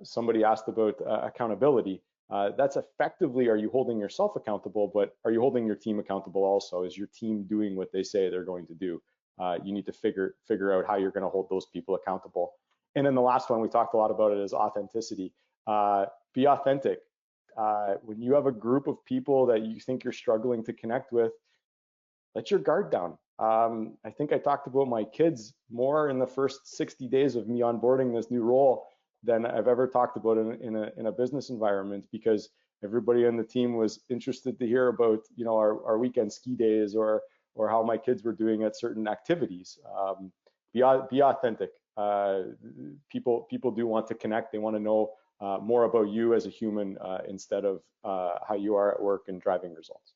somebody asked about accountability. That's effectively, are you holding yourself accountable, but are you holding your team accountable also? Is your team doing what they say they're going to do? You need to figure out how you're going to hold those people accountable. And then the last one, we talked a lot about it, is authenticity. Be authentic. When you have a group of people that you think you're struggling to connect with, let your guard down. I think I talked about my kids more in the first 60 days of me onboarding this new role than I've ever talked about in a business environment, because everybody on the team was interested to hear about, you know, our weekend ski days or how my kids were doing at certain activities. Be authentic. People do want to connect. They want to know more about you as a human instead of how you are at work and driving results.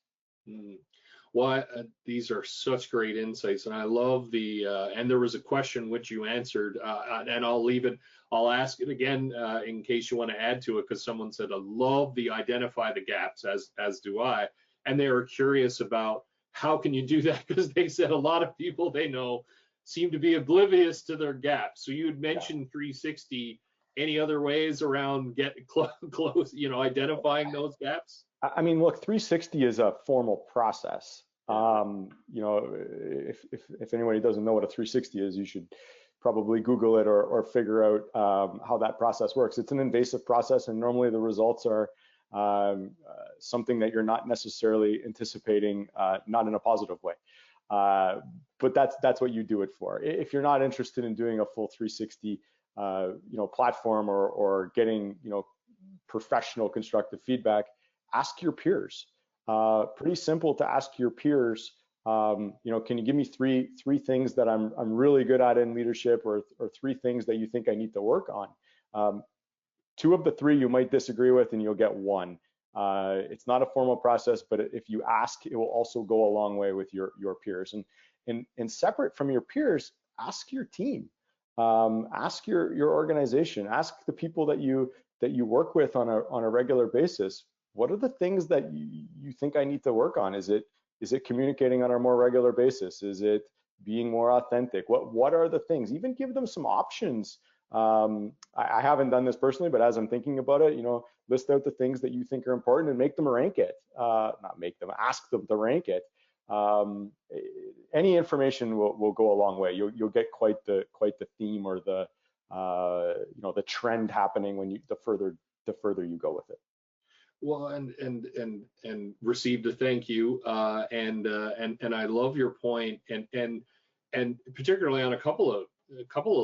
Well, these are such great insights, and I love the. And there was a question which you answered, and I'll leave it. I'll ask it again in case you want to add to it, because someone said, "I love the identify the gaps," as do I, and they were curious about how can you do that, because they said a lot of people they know seem to be oblivious to their gaps. So you had mentioned 360. Any other ways around getting close, identifying those gaps? I mean, look, 360 is a formal process. If anybody doesn't know what a 360 is, you should probably Google it or figure out how that process works. It's an invasive process, and normally the results are something that you're not necessarily anticipating, not in a positive way. But that's what you do it for. If you're not interested in doing a full 360, platform or getting, professional constructive feedback, ask your peers. Pretty simple to ask your peers. Can you give me three things that I'm really good at in leadership, or three things that you think I need to work on? Two of the three you might disagree with, and you'll get one. It's not a formal process, but if you ask, it will also go a long way with your peers. And separate from your peers, ask your team, ask your organization, ask the people that you work with on a regular basis. What are the things that you think I need to work on? Is it communicating on a more regular basis? Is it being more authentic? What are the things? Even give them some options. I haven't done this personally, but as I'm thinking about it, list out the things that you think are important and make them rank it. Not make them, ask them to rank it. Any information will go a long way. You'll get quite the theme or the trend happening when the further you go with it. Well, and received a thank you, and I love your point, and particularly on a couple of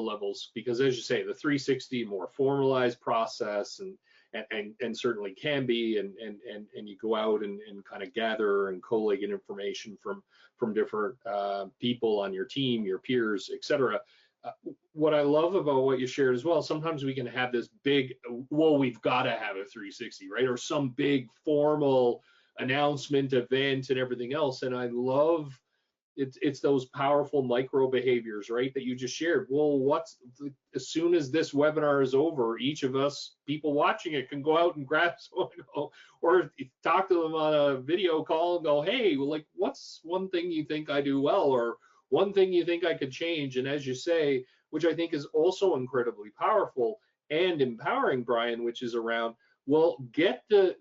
levels, because as you say, the 360 more formalized process, and certainly can be, and you go out and kind of gather and collate information from different people on your team, your peers, etc. What I love about what you shared as well, sometimes we can have this big, well, we've got to have a 360, right? Or some big formal announcement event and everything else. And I love it's those powerful micro behaviors, right, that you just shared. Well, as soon as this webinar is over, each of us, people watching it, can go out and grab someone, or talk to them on a video call and go, hey, like, what's one thing you think I do well, or one thing you think I could change? And as you say, which I think is also incredibly powerful and empowering, Brian, which is around, well, get the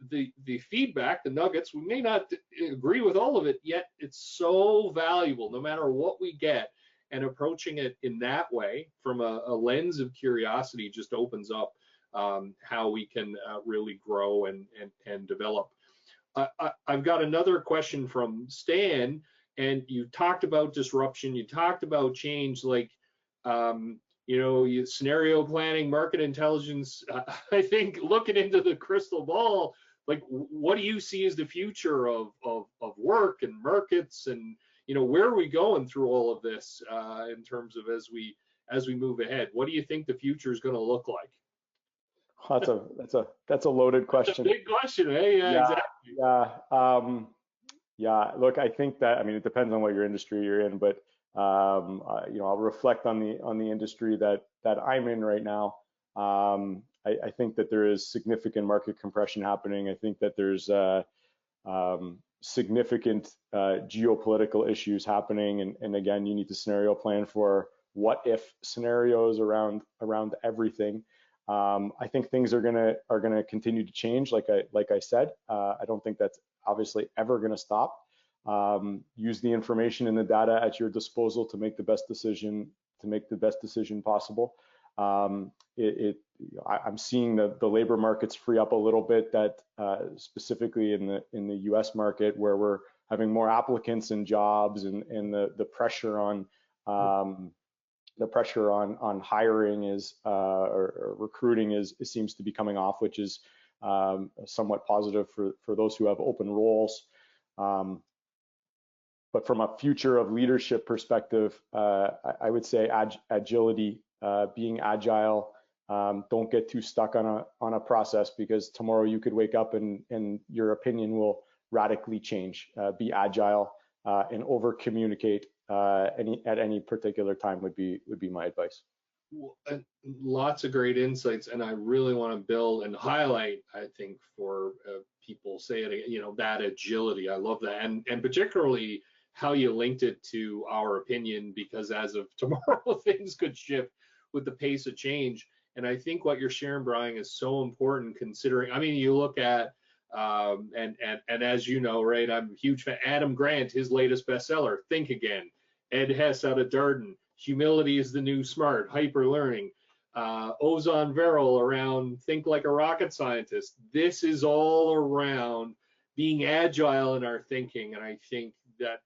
feedback, the nuggets. We may not agree with all of it, yet it's so valuable no matter what we get. And approaching it in that way, from a lens of curiosity, just opens up how we can really grow and develop. I've got another question from Stan. And you talked about disruption, you talked about change, like, scenario planning, market intelligence. I think looking into the crystal ball, like, what do you see as the future of work and markets, and where are we going through all of this in terms of as we move ahead? What do you think the future is going to look like? That's a loaded question. That's a big question, eh? Yeah, exactly. Yeah, look, I think that, I mean, it depends on what your industry you're in, but I'll reflect on the industry that I'm in right now. I think that there is significant market compression happening. I think that there's significant geopolitical issues happening, and again, you need to scenario plan for what if scenarios around everything. I think things are gonna continue to change, like I said. I don't think that's obviously ever going to stop. Use the information and the data at your disposal to make the best decision possible. I'm seeing the labor markets free up a little bit, that specifically in the US market, where we're having more applicants and jobs, and the pressure on hiring is or recruiting seems to be coming off, which is somewhat positive for those who have open roles. But from a future of leadership perspective, I would say agility, being agile. Don't get too stuck on a process, because tomorrow you could wake up and your opinion will radically change. Be agile. and over communicate at any particular time would be my advice. And lots of great insights, and I really want to build and highlight, I think, for people say it, that agility. I love that, and particularly how you linked it to our opinion, because as of tomorrow, things could shift with the pace of change. And I think what you're sharing, Brian, is so important, considering, I mean, you look at, and as you know, right, I'm a huge fan, Adam Grant, his latest bestseller, Think Again, Ed Hess out of Dowden, Humility is the New Smart, Hyper Learning, Ozan Verrell around Think Like a Rocket Scientist. This is all around being agile in our thinking. And I think that,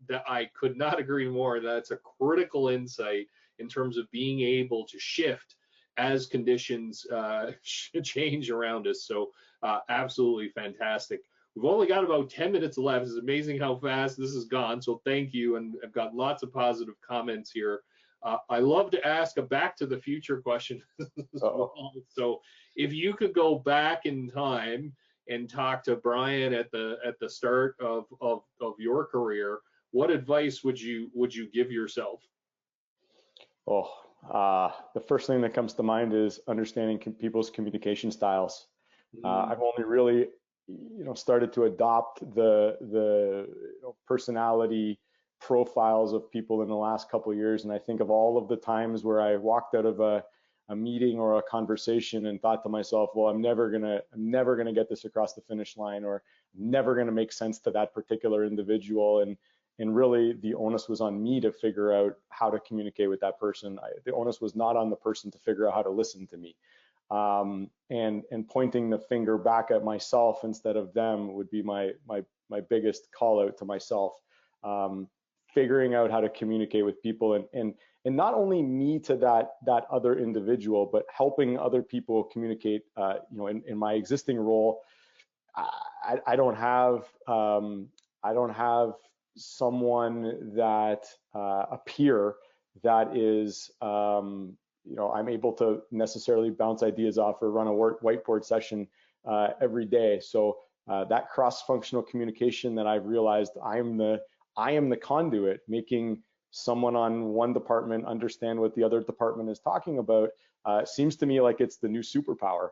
that I could not agree more. That's a critical insight in terms of being able to shift as conditions change around us. So absolutely fantastic. We've only got about 10 minutes left. It's amazing how fast this has gone. So thank you. And I've got lots of positive comments here. I love to ask a back to the future question as well. So if you could go back in time and talk to Brian at the start of your career, what advice would you give yourself? The first thing that comes to mind is understanding people's communication styles. I've only really, started to adopt the personality profiles of people in the last couple of years, and I think of all of the times where I walked out of a meeting or a conversation and thought to myself, well, I'm never gonna get this across the finish line, or never gonna make sense to that particular individual, and really the onus was on me to figure out how to communicate with that person. The onus was not on the person to figure out how to listen to me. And pointing the finger back at myself instead of them would be my biggest call out to myself. Figuring out how to communicate with people, and not only me to that other individual, but helping other people communicate. In my existing role, I don't have someone that a peer that is I'm able to necessarily bounce ideas off or run a whiteboard session every day. So that cross-functional communication that I've realized I am the conduit, making someone on one department understand what the other department is talking about, seems to me like it's the new superpower.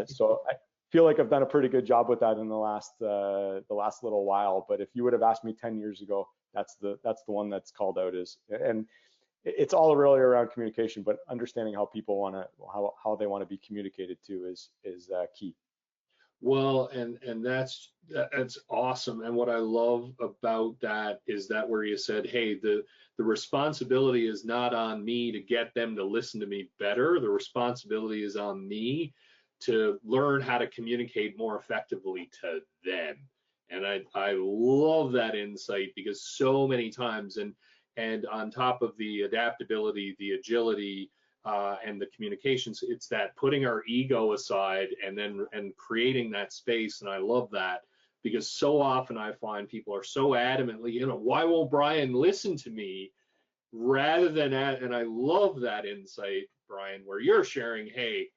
So I feel like I've done a pretty good job with that in the last little while. But if you would have asked me 10 years ago, that's the one that's called out. And it's all really around communication, but understanding how people how they want to be communicated to is key. Well, and that's awesome. And what I love about that is that where you said, hey, the responsibility is not on me to get them to listen to me better. The responsibility is on me to learn how to communicate more effectively to them. And I love that insight, because so many times, and on top of the adaptability, the agility, and the communications, it's that putting our ego aside and creating that space. And I love that, because so often I find people are so adamantly, why won't Brian listen to me, rather than and I love that insight, Brian, where you're sharing, hey,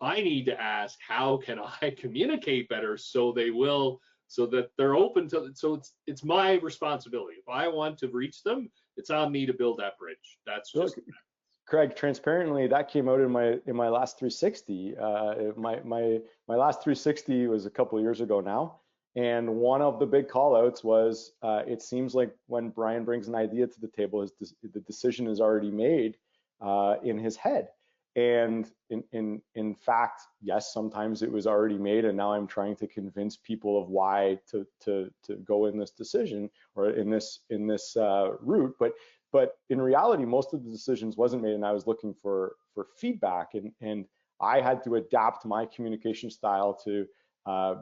I need to ask, how can I communicate better so they will, so that they're open to, so it's my responsibility. If I want to reach them, it's on me to build that bridge. That's just. Look, Craig, transparently, that came out in my last 360. My last 360 was a couple of years ago now, and one of the big call outs was it seems like when Brian brings an idea to the table, the decision is already made in his head. And in fact, yes, sometimes it was already made, and now I'm trying to convince people of why to go in this decision or in this route. But in reality, most of the decisions wasn't made, and I was looking for feedback, and I had to adapt my communication style to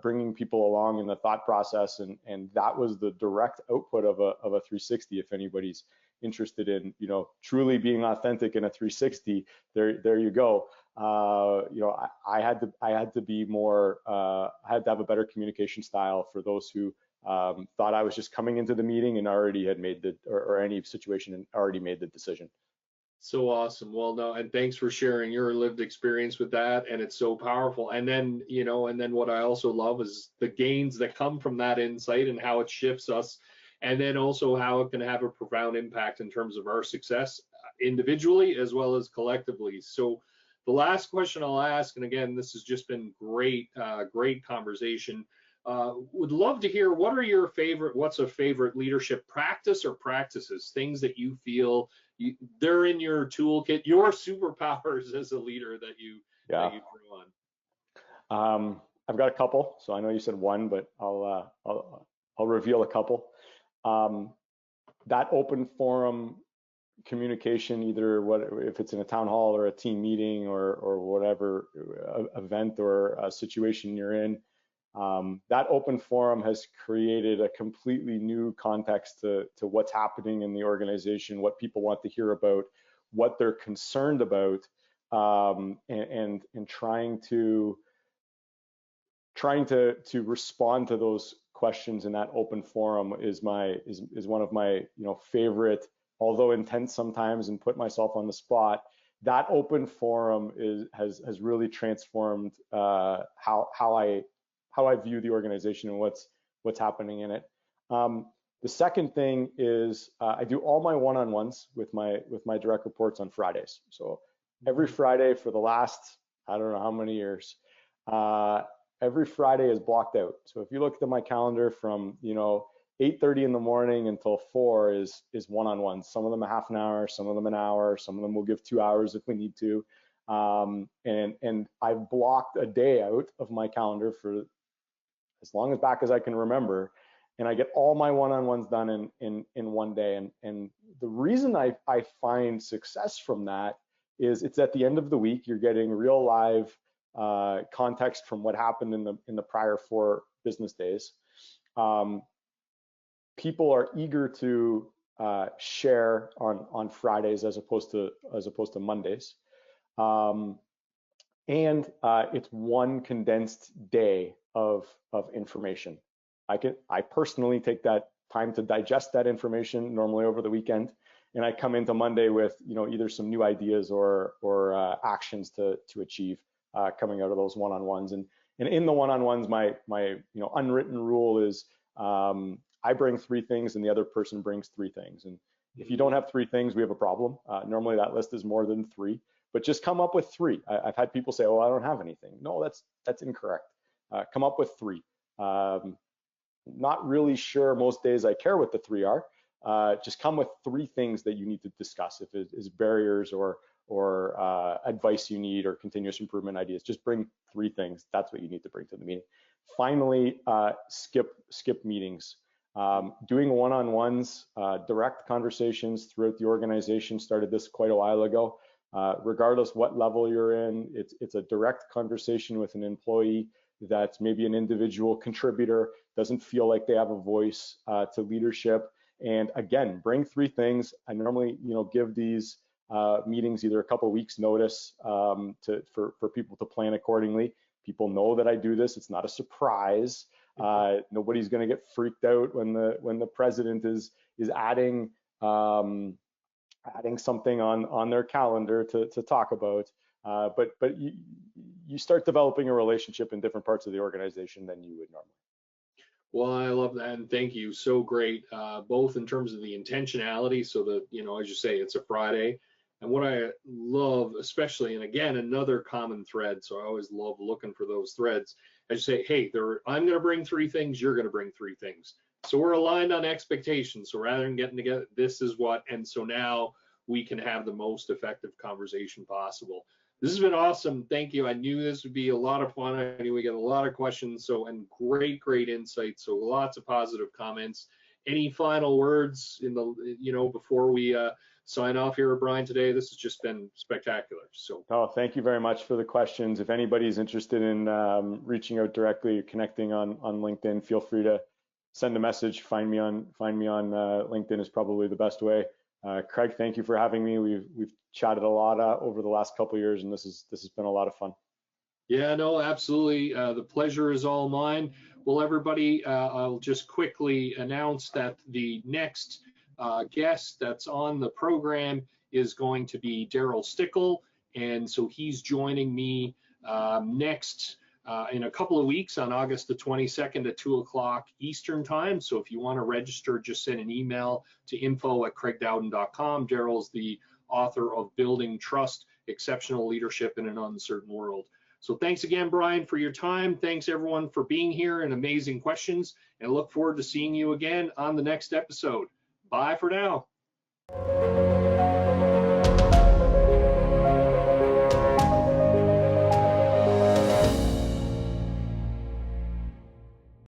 bringing people along in the thought process, and that was the direct output of a 360. If anybody's interested in truly being authentic in a 360, there you go. I had to be more, I had to have a better communication style for those who thought I was just coming into the meeting and already had made or any situation and already made the decision. So awesome. Well, no, and thanks for sharing your lived experience with that. And it's so powerful. And then, and then what I also love is the gains that come from that insight and how it shifts us and then also how it can have a profound impact in terms of our success individually as well as collectively. So the last question I'll ask, and again, this has just been great, great conversation. Would love to hear what's a favorite leadership practice or practices, things that you feel they're in your toolkit, your superpowers as a leader that you draw on. I've got a couple, so I know you said one, but I'll reveal a couple. That open forum communication, either if it's in a town hall or a team meeting or whatever event or a situation you're in, that open forum has created a completely new context to what's happening in the organization, what people want to hear about, what they're concerned about, and trying to respond to those questions in that open forum is one of my favorite, although intense sometimes and put myself on the spot. That open forum has really transformed how I view the organization and what's happening in it. The second thing is I do all my one-on-ones with my direct reports on Fridays. So every Friday for the last, I don't know how many years, every Friday is blocked out. So if you look at my calendar from 8:30 in the morning until 4 is one-on-ones. Some of them a half an hour, some of them an hour, some of them will give 2 hours if we need to. And I've blocked a day out of my calendar for as long as back as I can remember, and I get all my one-on-ones done in one day. And the reason I find success from that is it's at the end of the week, you're getting real live context from what happened in the prior 4 business days. People are eager to share on Fridays as opposed to Mondays. And it's one condensed day of information. I personally take that time to digest that information normally over the weekend, and I come into Monday with either some new ideas or actions to achieve coming out of those one-on-ones. And in the one-on-ones, my unwritten rule is I bring 3 things and the other person brings 3 things. And if you don't have 3 things, we have a problem. Normally that list is more than 3, but just come up with 3. I've had people say, "Oh, I don't have anything." No, that's incorrect. Come up with 3. Not really sure most days I care what the 3 are. Just come with 3 things that you need to discuss. If it is barriers or advice you need or continuous improvement ideas, just bring 3 things. That's what you need to bring to the meeting. Finally, skip meetings. Doing one-on-ones, direct conversations throughout the organization, started this quite a while ago. Regardless what level you're in, it's a direct conversation with an employee that's maybe an individual contributor, doesn't feel like they have a voice to leadership. And again, bring 3 things. I normally give these meetings either a couple of weeks notice for people to plan accordingly. People know that I do this. It's not a surprise. Nobody's going to get freaked out when the president is adding something on their calendar to talk about. But you start developing a relationship in different parts of the organization than you would normally. Well, I love that, and thank you. So great, both in terms of the intentionality, so that as you say, it's a Friday, and what I love, especially, and again, another common thread. So I always love looking for those threads. As you say, hey, I'm going to bring 3 things, you're going to bring 3 things. So we're aligned on expectations. So rather than getting together, this is what, and so now we can have the most effective conversation possible. This has been awesome. Thank you. I knew this would be a lot of fun. I knew we get a lot of questions. And great insights. So lots of positive comments. Any final words before we sign off here, Brian, today? This has just been spectacular. So. Oh, thank you very much for the questions. If anybody's interested in reaching out directly, connecting on LinkedIn, feel free to send a message. Find me on LinkedIn is probably the best way. Craig, thank you for having me. We've chatted a lot over the last couple of years, and this has been a lot of fun. Yeah, no, absolutely. The pleasure is all mine. Well, everybody, I'll just quickly announce that the next guest that's on the program is going to be Daryl Stickle, and so he's joining me next in a couple of weeks on August the 22nd at 2 o'clock Eastern time. So if you want to register, just send an email to info@craigdowden.com. Daryl's the author of Building Trust, Exceptional Leadership in an Uncertain World. So thanks again, Brian, for your time. Thanks everyone for being here and amazing questions, and look forward to seeing you again on the next episode. Bye for now.